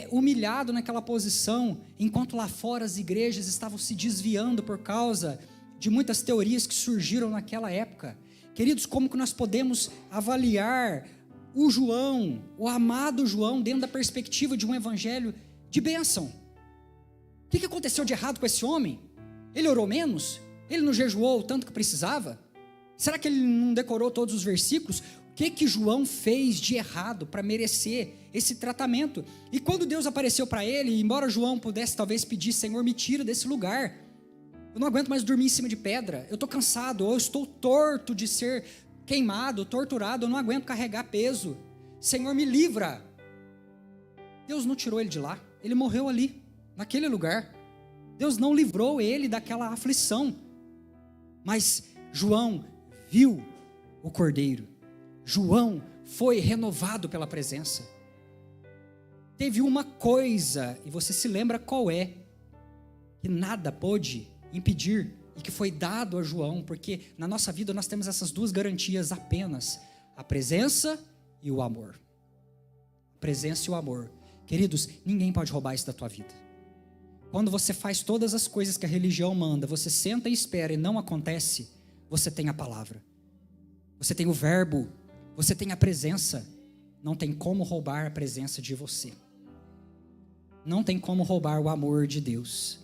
humilhado naquela posição, enquanto lá fora as igrejas estavam se desviando por causa de muitas teorias que surgiram naquela época. Queridos, como que nós podemos avaliar o João, o amado João, dentro da perspectiva de um evangelho de bênção? O que aconteceu de errado com esse homem? Ele orou menos? Ele não jejuou o tanto que precisava? Será que ele não decorou todos os versículos? O que João fez de errado para merecer esse tratamento? E quando Deus apareceu para ele, embora João pudesse talvez pedir, Senhor, me tira desse lugar, eu não aguento mais dormir em cima de pedra, eu estou cansado, ou eu estou torto de ser queimado, torturado, eu não aguento carregar peso, Senhor, me livra. Deus não tirou ele de lá, ele morreu ali, naquele lugar. Deus não livrou ele daquela aflição, mas João viu o Cordeiro. João foi renovado pela presença. Teve uma coisa, e você se lembra qual é, que nada pôde impedir, e que foi dado a João, porque na nossa vida nós temos essas duas garantias apenas: a presença e o amor. A presença e o amor. Queridos, ninguém pode roubar isso da tua vida. Quando você faz todas as coisas que a religião manda, você senta e espera e não acontece, você tem a palavra, você tem o verbo, você tem a presença. Não tem como roubar a presença de você. Não tem como roubar o amor de Deus.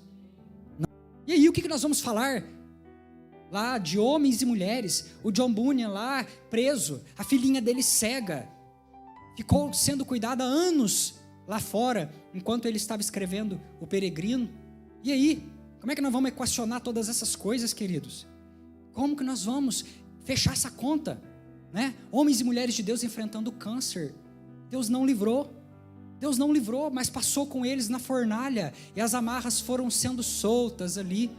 E aí, o que nós vamos falar lá de homens e mulheres? O John Bunyan lá preso, a filhinha dele cega, ficou sendo cuidada há anos lá fora, enquanto ele estava escrevendo O Peregrino. E aí, como é que nós vamos equacionar todas essas coisas, queridos? Como que nós vamos fechar essa conta, né? Homens e mulheres de Deus enfrentando o câncer. Deus não livrou, mas passou com eles na fornalha, e as amarras foram sendo soltas ali.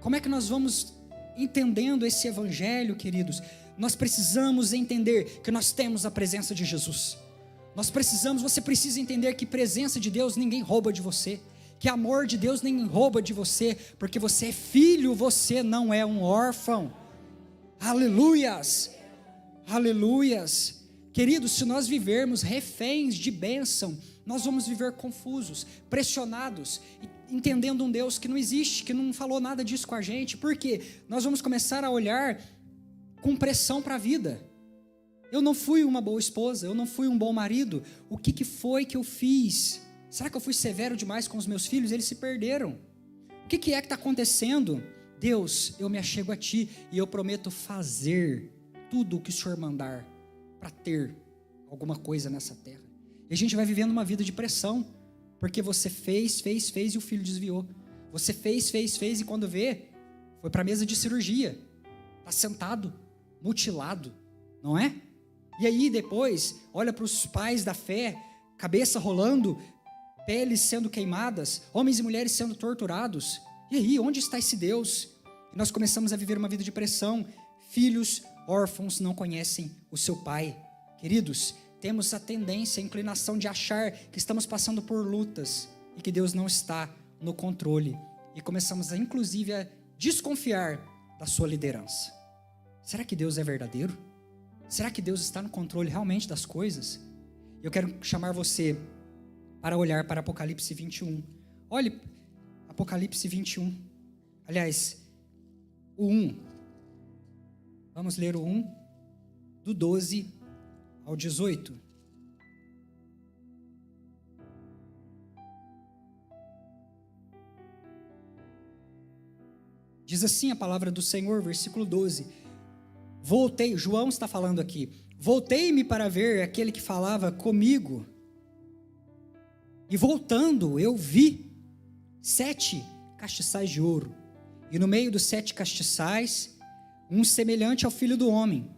Como é que nós vamos entendendo esse evangelho, queridos? Nós precisamos entender que nós temos a presença de Jesus. Você precisa entender que presença de Deus ninguém rouba de você, que amor de Deus ninguém rouba de você, porque você é filho, você não é um órfão. Aleluias, aleluias. Queridos, se nós vivermos reféns de bênção, nós vamos viver confusos, pressionados, entendendo um Deus que não existe, que não falou nada disso com a gente. Por quê? Nós vamos começar a olhar com pressão para a vida. Eu não fui uma boa esposa, eu não fui um bom marido. O que foi que eu fiz? Será que eu fui severo demais com os meus filhos? Eles se perderam. O que é que está acontecendo? Deus, eu me achego a Ti e eu prometo fazer tudo o que o Senhor mandar para ter alguma coisa nessa terra. E a gente vai vivendo uma vida de pressão, porque você fez e o filho desviou. Você fez e quando vê, foi para a mesa de cirurgia, está sentado, mutilado, não é? E aí depois, olha para os pais da fé, cabeça rolando, peles sendo queimadas, homens e mulheres sendo torturados. E aí, onde está esse Deus? E nós começamos a viver uma vida de pressão. Filhos órfãos não conhecem o seu pai. Queridos, temos a tendência, a inclinação de achar que estamos passando por lutas e que Deus não está no controle. E começamos inclusive a desconfiar da sua liderança. Será que Deus é verdadeiro? Será que Deus está no controle realmente das coisas? Eu quero chamar você para olhar para Apocalipse 21. Olhe Apocalipse 21. Aliás, o 1. Vamos ler o 1, do 12 ao 18. Diz assim a palavra do Senhor, versículo 12. Voltei, João está falando aqui. Voltei-me para ver aquele que falava comigo. E voltando, eu vi 7 castiçais de ouro. E no meio dos 7 castiçais, um semelhante ao Filho do Homem,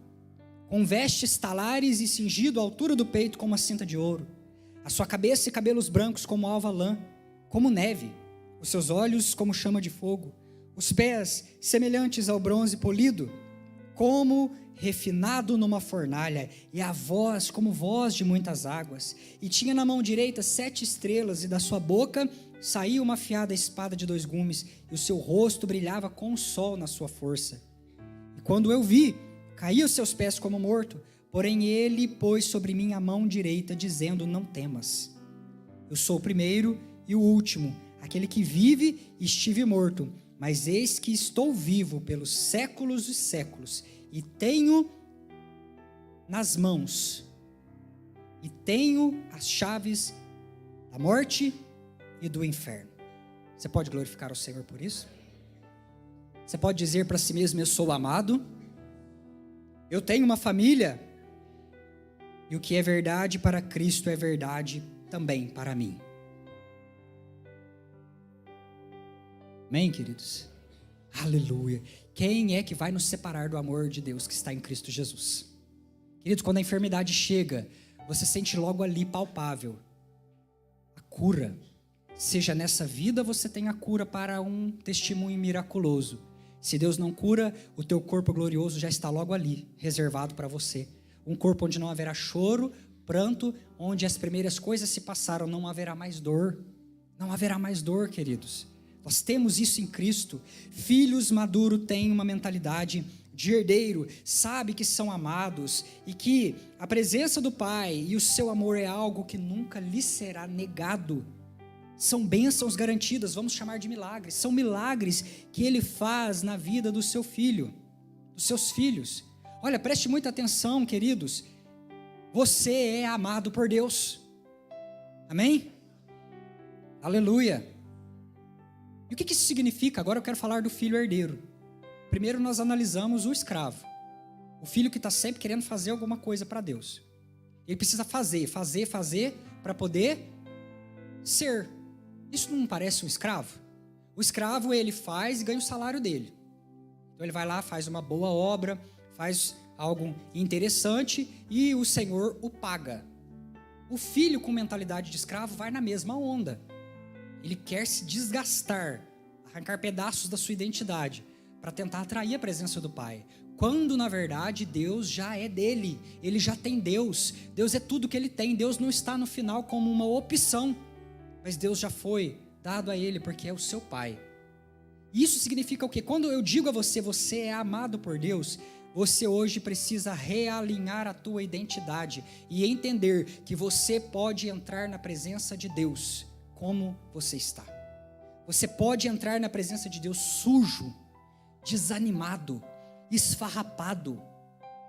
com vestes talares e cingido à altura do peito com uma cinta de ouro. A sua cabeça e cabelos brancos como alva lã, como neve. Os seus olhos como chama de fogo. Os pés semelhantes ao bronze polido, como refinado numa fornalha, e a voz como voz de muitas águas. E tinha na mão direita 7 estrelas, e da sua boca saía uma afiada espada de 2 gumes, e o seu rosto brilhava com o sol na sua força. E quando eu vi, caí aos seus pés como morto, porém ele pôs sobre mim a mão direita, dizendo: não temas. Eu sou o primeiro e o último, aquele que vive e estive morto, mas eis que estou vivo pelos séculos dos séculos, e tenho nas mãos, e tenho as chaves da morte e do inferno. Você pode glorificar o Senhor por isso? Você pode dizer para si mesmo: eu sou amado, eu tenho uma família, e o que é verdade para Cristo é verdade também para mim. Amém, queridos? Aleluia. Quem é que vai nos separar do amor de Deus que está em Cristo Jesus? Queridos, quando a enfermidade chega, você sente logo ali palpável a cura. Seja nessa vida, você tem a cura para um testemunho miraculoso. Se Deus não cura, o teu corpo glorioso já está logo ali, reservado para você. Um corpo onde não haverá choro, pranto, onde as primeiras coisas se passaram, não haverá mais dor. Não haverá mais dor, queridos. Nós temos isso em Cristo. Filhos maduros têm uma mentalidade de herdeiro, sabe que são amados e que a presença do Pai e o seu amor é algo que nunca lhe será negado. São bênçãos garantidas, vamos chamar de milagres. São milagres que Ele faz na vida do seu filho, dos seus filhos. Olha, preste muita atenção, queridos. Você é amado por Deus. Amém? Aleluia. E o que isso significa? Agora eu quero falar do filho herdeiro. Primeiro nós analisamos o escravo. O filho que está sempre querendo fazer alguma coisa para Deus. Ele precisa fazer para poder ser. Isso não parece um escravo? O escravo, ele faz e ganha o salário dele. Então ele vai lá, faz uma boa obra, faz algo interessante e o Senhor o paga. O filho com mentalidade de escravo vai na mesma onda. Ele quer se desgastar, arrancar pedaços da sua identidade, para tentar atrair a presença do Pai. Quando, na verdade, Deus já é dele. Ele já tem Deus. Deus é tudo que ele tem. Deus não está no final como uma opção. Mas Deus já foi dado a ele, porque é o seu Pai. Isso significa o quê? Quando eu digo a você, você é amado por Deus, você hoje precisa realinhar a tua identidade e entender que você pode entrar na presença de Deus como você está. Você pode entrar na presença de Deus sujo, desanimado, esfarrapado,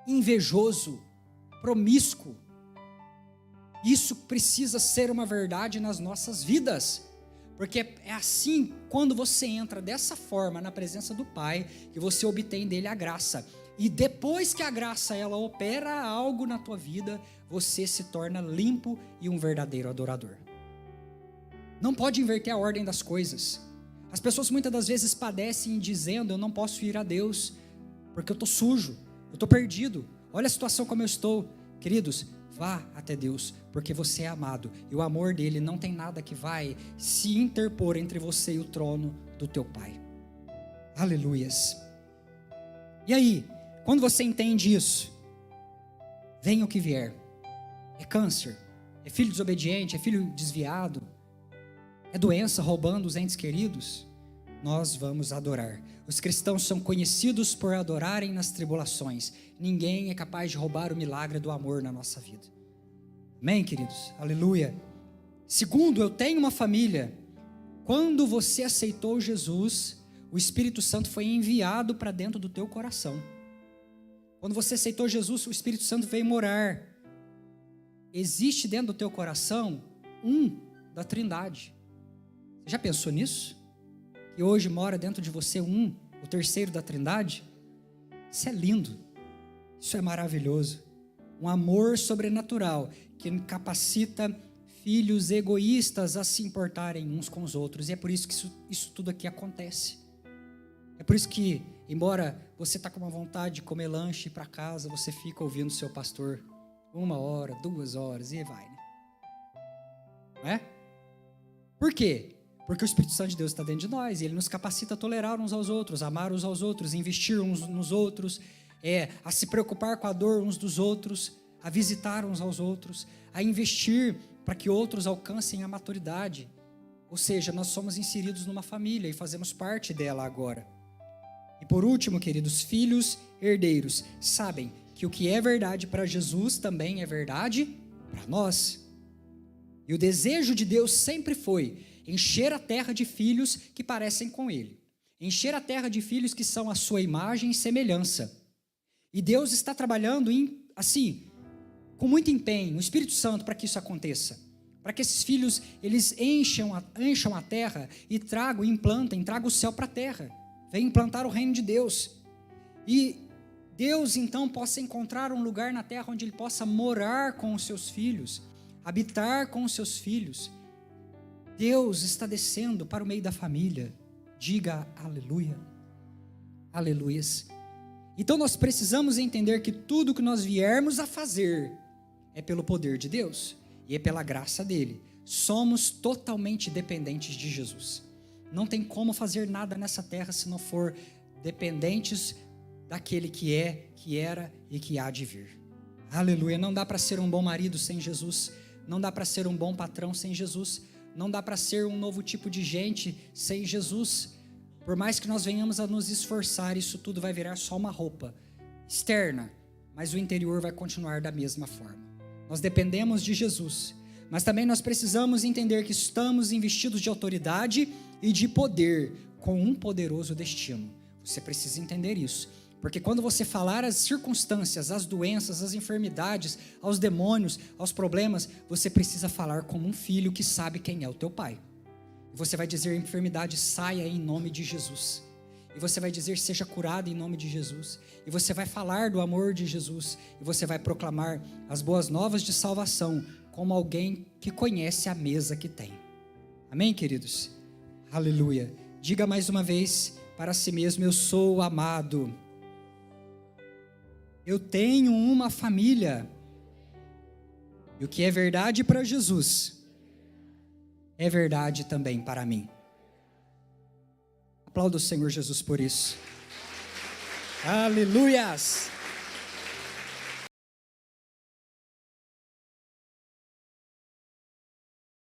invejoso, promíscuo. Isso precisa ser uma verdade nas nossas vidas, porque é assim, quando você entra dessa forma na presença do Pai, que você obtém dele a graça. E depois que a graça ela opera algo na tua vida, você se torna limpo e um verdadeiro adorador. Não pode inverter a ordem das coisas. As pessoas muitas das vezes padecem dizendo: eu não posso ir a Deus, porque eu estou sujo, eu estou perdido, olha a situação como eu estou. Queridos, vá até Deus, porque você é amado, e o amor dele não tem nada que vai se interpor entre você e o trono do teu Pai. Aleluias. E aí, quando você entende isso, venha o que vier. É câncer, é filho desobediente, é filho desviado, é doença roubando os entes queridos, nós vamos adorar. Os cristãos são conhecidos por adorarem nas tribulações. Ninguém é capaz de roubar o milagre do amor na nossa vida. Amém, queridos? Aleluia. Segundo, eu tenho uma família. Quando você aceitou Jesus, o Espírito Santo foi enviado para dentro do teu coração. Quando você aceitou Jesus, o Espírito Santo veio morar. Existe dentro do teu coração um da Trindade. Você já pensou nisso? Que hoje mora dentro de você o terceiro da Trindade? Isso é lindo, isso é maravilhoso. Um amor sobrenatural que capacita filhos egoístas a se importarem uns com os outros. E é por isso que isso tudo aqui acontece. É por isso que, embora você está com uma vontade de comer lanche e ir para casa, você fica ouvindo o seu pastor 1 hora, 2 horas e vai, né? Não é? Por quê? Porque o Espírito Santo de Deus está dentro de nós e ele nos capacita a tolerar uns aos outros, amar uns aos outros, investir uns nos outros. a se preocupar com a dor uns dos outros, a visitar uns aos outros, a investir para que outros alcancem a maturidade. Ou seja, nós somos inseridos numa família e fazemos parte dela agora. E por último, queridos, filhos herdeiros sabem que o que é verdade para Jesus também é verdade para nós. E o desejo de Deus sempre foi encher a terra de filhos que parecem com Ele. Encher a terra de filhos que são a sua imagem e semelhança. E Deus está trabalhando assim, com muito empenho, o Espírito Santo, para que isso aconteça. Para que esses filhos, eles encham a terra e tragam o céu para a terra. Venham implantar o reino de Deus. E Deus, então, possa encontrar um lugar na terra onde Ele possa morar com os seus filhos, habitar com os seus filhos. Deus está descendo para o meio da família. Diga aleluia. Aleluias. Então nós precisamos entender que tudo que nós viermos a fazer é pelo poder de Deus e é pela graça dele. Somos totalmente dependentes de Jesus. Não tem como fazer nada nessa terra se não for dependentes daquele que é, que era e que há de vir. Aleluia. Não dá para ser um bom marido sem Jesus. Não dá para ser um bom patrão sem Jesus. Não dá para ser um novo tipo de gente sem Jesus. Por mais que nós venhamos a nos esforçar, isso tudo vai virar só uma roupa externa, mas o interior vai continuar da mesma forma. Nós dependemos de Jesus, mas também nós precisamos entender que estamos investidos de autoridade e de poder, com um poderoso destino. Você precisa entender isso, porque quando você falar as circunstâncias, as doenças, as enfermidades, aos demônios, aos problemas, você precisa falar como um filho que sabe quem é o teu pai. Você vai dizer: enfermidade, saia em nome de Jesus. E você vai dizer: seja curado em nome de Jesus. E você vai falar do amor de Jesus. E você vai proclamar as boas novas de salvação como alguém que conhece a mesa que tem. Amém, queridos? Aleluia. Diga mais uma vez para si mesmo: eu sou amado. Eu tenho uma família. E o que é verdade para Jesus é verdade também para mim. Aplauda o Senhor Jesus por isso. Aleluias!